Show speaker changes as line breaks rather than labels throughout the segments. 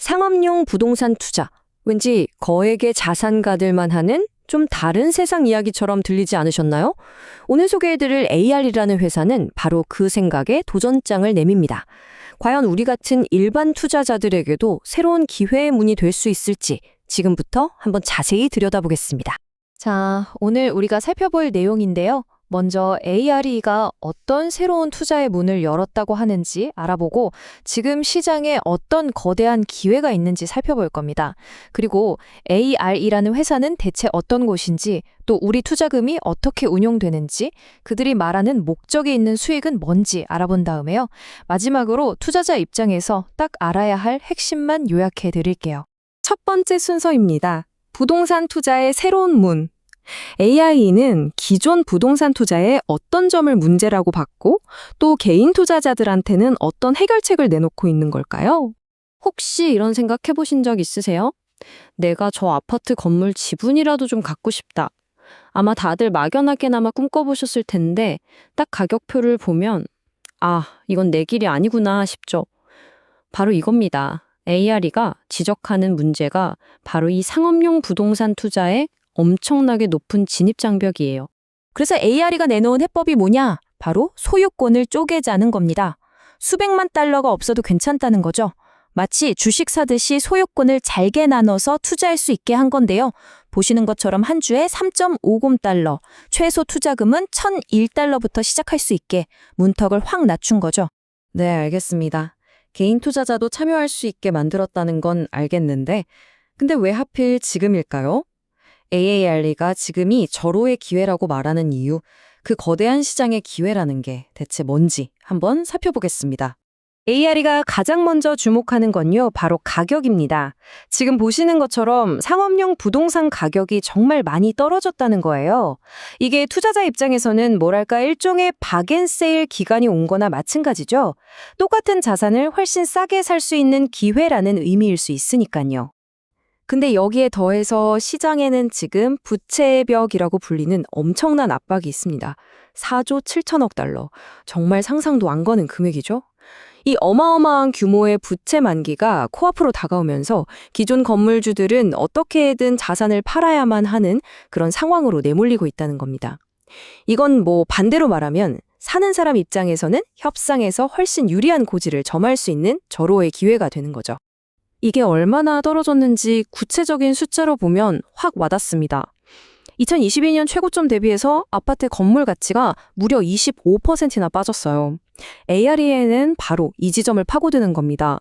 상업용 부동산 투자. 왠지 거액의 자산가들만 하는 좀 다른 세상 이야기처럼 들리지 않으셨나요? 오늘 소개해드릴 AR이라는 회사는 바로 그 생각에 도전장을 내밉니다. 과연 우리 같은 일반 투자자들에게도 새로운 기회의 문이 될 수 있을지 지금부터 한번 자세히 들여다보겠습니다.
자, 오늘 우리가 살펴볼 내용인데요. 먼저 ARE가 어떤 새로운 투자의 문을 열었다고 하는지 알아보고 지금 시장에 어떤 거대한 기회가 있는지 살펴볼 겁니다. 그리고 ARE라는 회사는 대체 어떤 곳인지, 또 우리 투자금이 어떻게 운용되는지, 그들이 말하는 목적이 있는 수익은 뭔지 알아본 다음에요. 마지막으로 투자자 입장에서 딱 알아야 할 핵심만 요약해 드릴게요.
첫 번째 순서입니다. 부동산 투자의 새로운 문. AI는 기존 부동산 투자에 어떤 점을 문제라고 봤고 또 개인 투자자들한테는 어떤 해결책을 내놓고 있는 걸까요? 혹시 이런 생각 해보신 적 있으세요? 내가 저 아파트 건물 지분이라도 좀 갖고 싶다. 아마 다들 막연하게나마 꿈꿔보셨을 텐데 딱 가격표를 보면 이건 내 길이 아니구나 싶죠. 바로 이겁니다. ARE가 지적하는 문제가 바로 이 상업용 부동산 투자의 엄청나게 높은 진입장벽이에요.
그래서 ARE가 내놓은 해법이 뭐냐? 바로 소유권을 쪼개자는 겁니다. 수백만 달러가 없어도 괜찮다는 거죠. 마치 주식 사듯이 소유권을 잘게 나눠서 투자할 수 있게 한 건데요. 보시는 것처럼 한 주에 3.50달러, 최소 투자금은 1,001달러부터 시작할 수 있게 문턱을 확 낮춘 거죠.
네, 알겠습니다. 개인 투자자도 참여할 수 있게 만들었다는 건 알겠는데 근데 왜 하필 지금일까요? ARE가 지금이 절호의 기회라고 말하는 이유, 그 거대한 시장의 기회라는 게 대체 뭔지 한번 살펴보겠습니다. ARE가 가장 먼저 주목하는 건요, 바로 가격입니다. 지금 보시는 것처럼 상업용 부동산 가격이 정말 많이 떨어졌다는 거예요. 이게 투자자 입장에서는 뭐랄까 일종의 박앤세일 기간이 온 거나 마찬가지죠. 똑같은 자산을 훨씬 싸게 살 수 있는 기회라는 의미일 수 있으니까요. 근데 여기에 더해서 시장에는 지금 부채의 벽이라고 불리는 엄청난 압박이 있습니다. 4조 7천억 달러. 정말 상상도 안 가는 금액이죠. 이 어마어마한 규모의 부채 만기가 코앞으로 다가오면서 기존 건물주들은 어떻게든 자산을 팔아야만 하는 그런 상황으로 내몰리고 있다는 겁니다. 이건 반대로 말하면 사는 사람 입장에서는 협상에서 훨씬 유리한 고지를 점할 수 있는 절호의 기회가 되는 거죠. 이게 얼마나 떨어졌는지 구체적인 숫자로 보면 확 와닿습니다. 2022년 최고점 대비해서 아파트 건물 가치가 무려 25%나 빠졌어요. ARE에는 바로 이 지점을 파고드는 겁니다.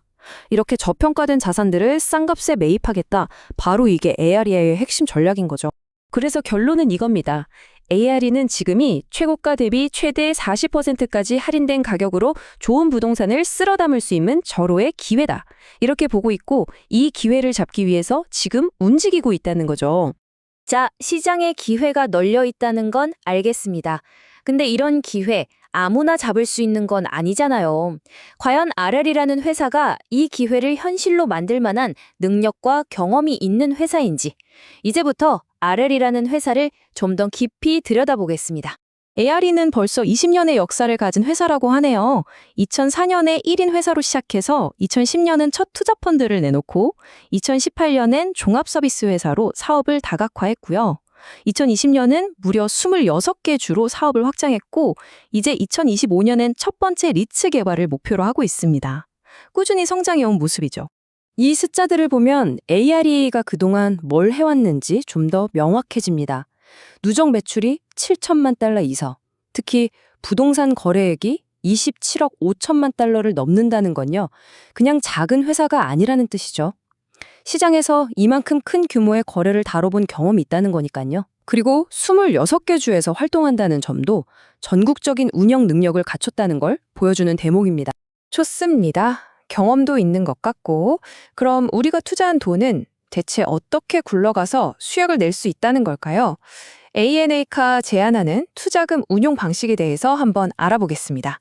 이렇게 저평가된 자산들을 싼 값에 매입하겠다. 바로 이게 ARE의 핵심 전략인 거죠. 그래서 결론은 이겁니다. ARE는 지금이 최고가 대비 최대 40%까지 할인된 가격으로 좋은 부동산을 쓸어 담을 수 있는 절호의 기회다. 이렇게 보고 있고 이 기회를 잡기 위해서 지금 움직이고 있다는 거죠. 자, 시장의 기회가 널려 있다는 건 알겠습니다. 근데 이런 기회 아무나 잡을 수 있는 건 아니잖아요. 과연 RR이라는 회사가 이 기회를 현실로 만들 만한 능력과 경험이 있는 회사인지 이제부터 RR이라는 회사를 좀 더 깊이 들여다보겠습니다. ARE는 벌써 20년의 역사를 가진 회사라고 하네요. 2004년에 1인 회사로 시작해서 2010년은 첫 투자 펀드를 내놓고 2018년엔 종합서비스 회사로 사업을 다각화했고요. 2020년은 무려 26개 주로 사업을 확장했고 이제 2025년엔 첫 번째 리츠 개발을 목표로 하고 있습니다. 꾸준히 성장해온 모습이죠. 이 숫자들을 보면 ARE가 그동안 뭘 해왔는지 좀 더 명확해집니다. 누적 매출이 7천만 달러 이상, 특히 부동산 거래액이 27억 5천만 달러를 넘는다는 건요, 그냥 작은 회사가 아니라는 뜻이죠. 시장에서 이만큼 큰 규모의 거래를 다뤄본 경험이 있다는 거니까요. 그리고 26개 주에서 활동한다는 점도 전국적인 운영 능력을 갖췄다는 걸 보여주는 대목입니다. 좋습니다. 경험도 있는 것 같고, 그럼 우리가 투자한 돈은 대체 어떻게 굴러가서 수익을 낼 수 있다는 걸까요? ANA가 제안하는 투자금 운용 방식에 대해서 한번 알아보겠습니다.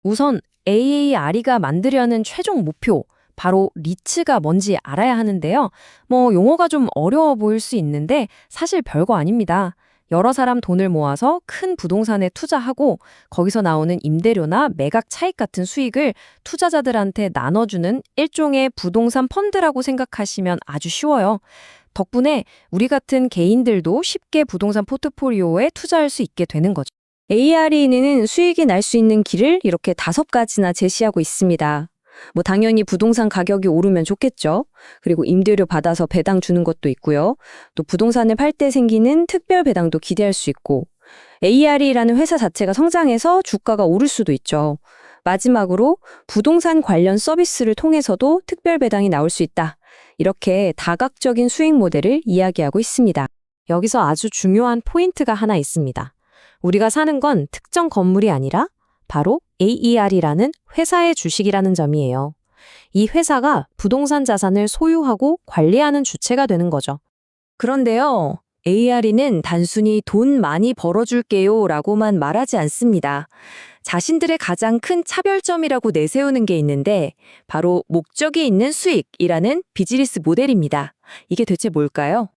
우선 ARE가 만들려는 최종 목표, 바로 리츠가 뭔지 알아야 하는데요. 용어가 좀 어려워 보일 수 있는데 사실 별거 아닙니다. 여러 사람 돈을 모아서 큰 부동산에 투자하고 거기서 나오는 임대료나 매각 차익 같은 수익을 투자자들한테 나눠주는 일종의 부동산 펀드라고 생각하시면 아주 쉬워요. 덕분에 우리 같은 개인들도 쉽게 부동산 포트폴리오에 투자할 수 있게 되는 거죠.
ARE는 수익이 날 수 있는 길을 이렇게 5가지나 제시하고 있습니다. 당연히 부동산 가격이 오르면 좋겠죠. 그리고 임대료 받아서 배당 주는 것도 있고요. 또 부동산을 팔 때 생기는 특별 배당도 기대할 수 있고, ARE라는 회사 자체가 성장해서 주가가 오를 수도 있죠. 마지막으로 부동산 관련 서비스를 통해서도 특별 배당이 나올 수 있다. 이렇게 다각적인 수익 모델을 이야기하고 있습니다.
여기서 아주 중요한 포인트가 하나 있습니다. 우리가 사는 건 특정 건물이 아니라 바로 AER이라는 회사의 주식이라는 점이에요. 이 회사가 부동산 자산을 소유하고 관리하는 주체가 되는 거죠.
그런데요, ARE는 단순히 돈 많이 벌어줄게요 라고만 말하지 않습니다. 자신들의 가장 큰 차별점이라고 내세우는 게 있는데 바로 목적이 있는 수익이라는 비즈니스 모델입니다. 이게 대체 뭘까요?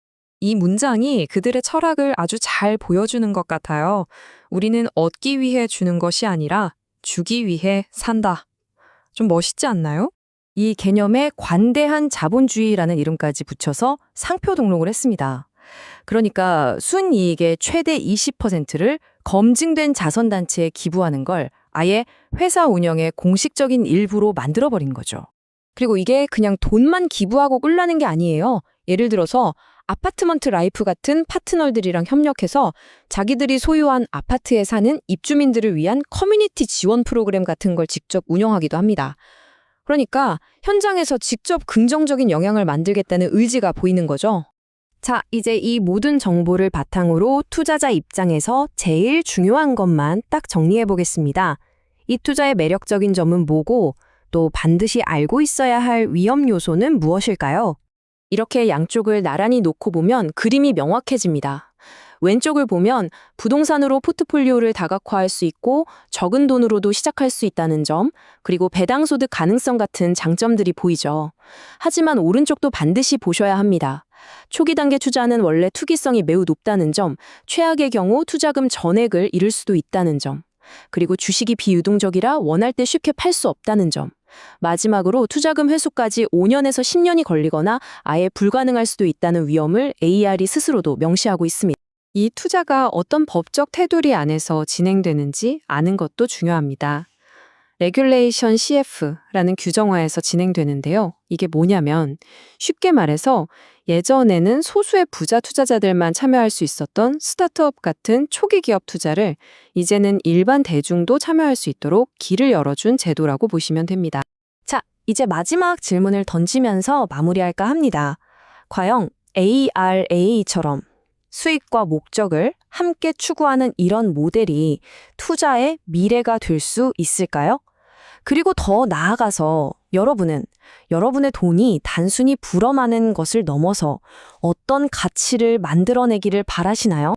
이 문장이 그들의 철학을 아주 잘 보여주는 것 같아요. 우리는 얻기 위해 주는 것이 아니라 주기 위해 산다. 좀 멋있지 않나요?
이 개념에 관대한 자본주의라는 이름까지 붙여서 상표 등록을 했습니다. 그러니까 순이익의 최대 20%를 검증된 자선단체에 기부하는 걸 아예 회사 운영의 공식적인 일부로 만들어버린 거죠. 그리고 이게 그냥 돈만 기부하고 끝나는 게 아니에요. 예를 들어서 아파트먼트 라이프 같은 파트너들이랑 협력해서 자기들이 소유한 아파트에 사는 입주민들을 위한 커뮤니티 지원 프로그램 같은 걸 직접 운영하기도 합니다. 그러니까 현장에서 직접 긍정적인 영향을 만들겠다는 의지가 보이는 거죠. 자, 이제 이 모든 정보를 바탕으로 투자자 입장에서 제일 중요한 것만 딱 정리해 보겠습니다. 이 투자의 매력적인 점은 뭐고 또 반드시 알고 있어야 할 위험 요소는 무엇일까요? 이렇게 양쪽을 나란히 놓고 보면 그림이 명확해집니다. 왼쪽을 보면 부동산으로 포트폴리오를 다각화할 수 있고 적은 돈으로도 시작할 수 있다는 점, 그리고 배당소득 가능성 같은 장점들이 보이죠. 하지만 오른쪽도 반드시 보셔야 합니다. 초기 단계 투자는 원래 투기성이 매우 높다는 점, 최악의 경우 투자금 전액을 잃을 수도 있다는 점, 그리고 주식이 비유동적이라 원할 때 쉽게 팔 수 없다는 점, 마지막으로 투자금 회수까지 5년에서 10년이 걸리거나 아예 불가능할 수도 있다는 위험을 AR이 스스로도 명시하고 있습니다.
이 투자가 어떤 법적 테두리 안에서 진행되는지 아는 것도 중요합니다. 레귤레이션 CF라는 규정화에서 진행되는데요. 이게 뭐냐면 쉽게 말해서 예전에는 소수의 부자 투자자들만 참여할 수 있었던 스타트업 같은 초기 기업 투자를 이제는 일반 대중도 참여할 수 있도록 길을 열어준 제도라고 보시면 됩니다.
자, 이제 마지막 질문을 던지면서 마무리할까 합니다. 과연 ARA처럼 수익과 목적을 함께 추구하는 이런 모델이 투자의 미래가 될 수 있을까요? 그리고 더 나아가서 여러분은 여러분의 돈이 단순히 불어나는 것을 넘어서 어떤 가치를 만들어내기를 바라시나요?